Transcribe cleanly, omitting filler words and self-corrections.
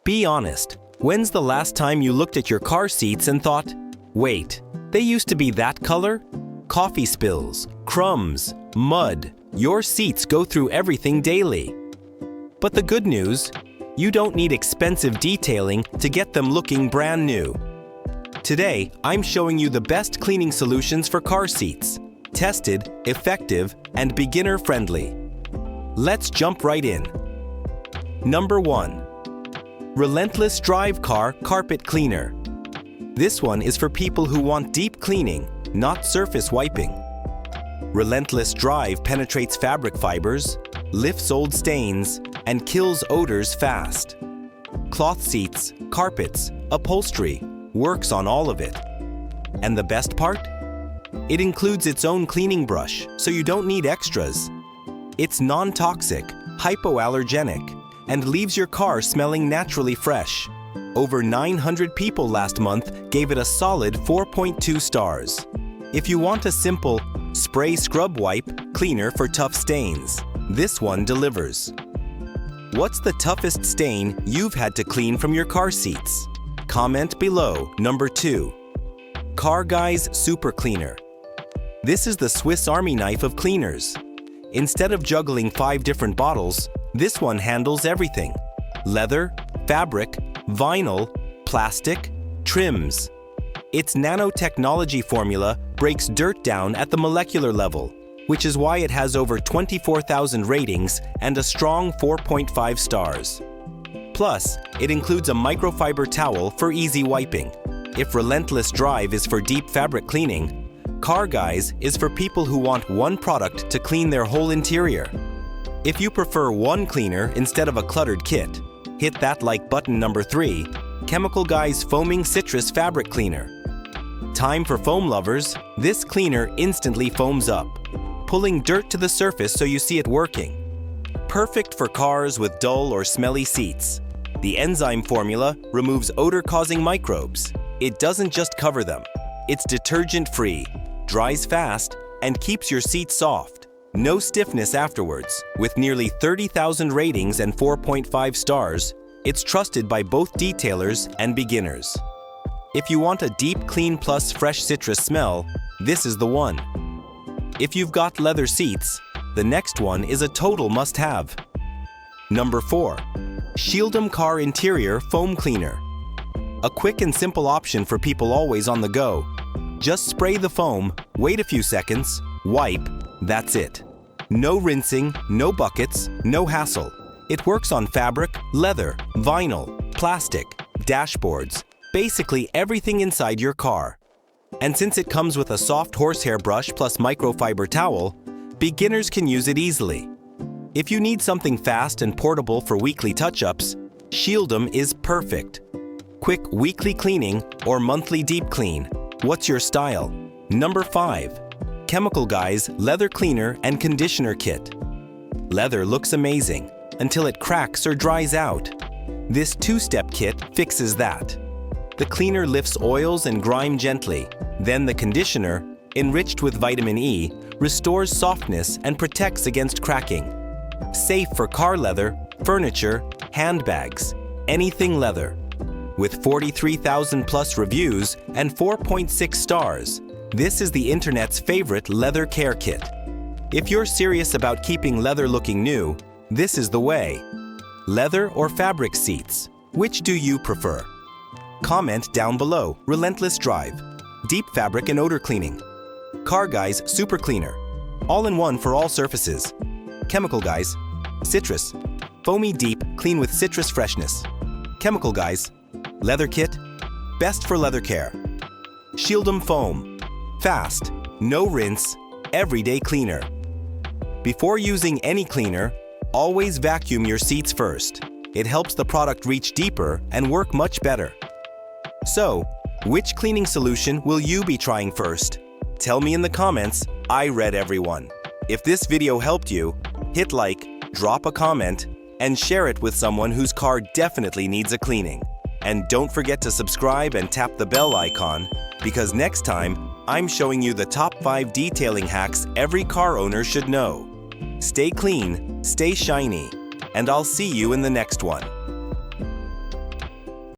Be honest, when's the last time you looked at your car seats and thought, wait, they used to be that color? Coffee spills, crumbs, mud, your seats go through everything daily. But the good news, you don't need expensive detailing to get them looking brand new. Today, I'm showing you the best cleaning solutions for car seats. Tested, effective, and beginner-friendly. Let's jump right in. Number 1. Relentless Drive Car Carpet Cleaner. This one is for people who want deep cleaning, not surface wiping. Relentless Drive penetrates fabric fibers, lifts old stains, and kills odors fast. Cloth seats, carpets, upholstery, works on all of it. And the best part? It includes its own cleaning brush, so you don't need extras. It's non-toxic, hypoallergenic, and leaves your car smelling naturally fresh. Over 900 people last month gave it a solid 4.2 stars. If you want a simple spray scrub wipe cleaner for tough stains, this one delivers. What's the toughest stain you've had to clean from your car seats? Comment below. Number 2. Car Guys Super Cleaner. This is the Swiss Army knife of cleaners. Instead of juggling 5 different bottles, this one handles everything. Leather, fabric, vinyl, plastic, trims. Its nanotechnology formula breaks dirt down at the molecular level, which is why it has over 24,000 ratings and a strong 4.5 stars. Plus, it includes a microfiber towel for easy wiping. If Relentless Drive is for deep fabric cleaning, Car Guys is for people who want one product to clean their whole interior. If you prefer one cleaner instead of a cluttered kit, hit that like button. Number 3, Chemical Guys Foaming Citrus Fabric Cleaner. Time for foam lovers, this cleaner instantly foams up, pulling dirt to the surface so you see it working. Perfect for cars with dull or smelly seats. The enzyme formula removes odor-causing microbes. It doesn't just cover them. It's detergent-free, dries fast, and keeps your seat soft. No stiffness afterwards. With nearly 30,000 ratings and 4.5 stars, it's trusted by both detailers and beginners. If you want a deep clean plus fresh citrus smell, this is the one. If you've got leather seats, the next one is a total must-have. Number 4. Shield'em Car Interior Foam Cleaner. A quick and simple option for people always on the go. Just spray the foam, wait a few seconds, wipe, that's it. No rinsing, no buckets, no hassle. It works on fabric, leather, vinyl, plastic, dashboards, basically everything inside your car. And since it comes with a soft horsehair brush plus microfiber towel, beginners can use it easily. If you need something fast and portable for weekly touch-ups, Shield'em is perfect. Quick weekly cleaning or monthly deep clean. What's your style? Number 5. Chemical Guys Leather Cleaner and Conditioner Kit. Leather looks amazing until it cracks or dries out. This 2-step kit fixes that. The cleaner lifts oils and grime gently. Then the conditioner, enriched with vitamin E, restores softness and protects against cracking. Safe for car leather, furniture, handbags, anything leather. With 43,000 plus reviews and 4.6 stars, this is the internet's favorite leather care kit. If you're serious about keeping leather looking new, this is the way. Leather or fabric seats, which do you prefer? Comment down below. Relentless Drive, deep fabric and odor cleaning. Car Guys Super Cleaner, all-in-one for all surfaces. Chemical Guys, citrus, foamy deep, clean with citrus freshness. Chemical Guys, leather kit, best for leather care. Shield'em Foam, fast, no rinse, everyday cleaner. Before using any cleaner, always vacuum your seats first. It helps the product reach deeper and work much better. So, which cleaning solution will you be trying first? Tell me in the comments. I read everyone. If this video helped you, hit like, drop a comment, and share it with someone whose car definitely needs a cleaning. And don't forget to subscribe and tap the bell icon, because next time, I'm showing you the top 5 detailing hacks every car owner should know. Stay clean, stay shiny, and I'll see you in the next one.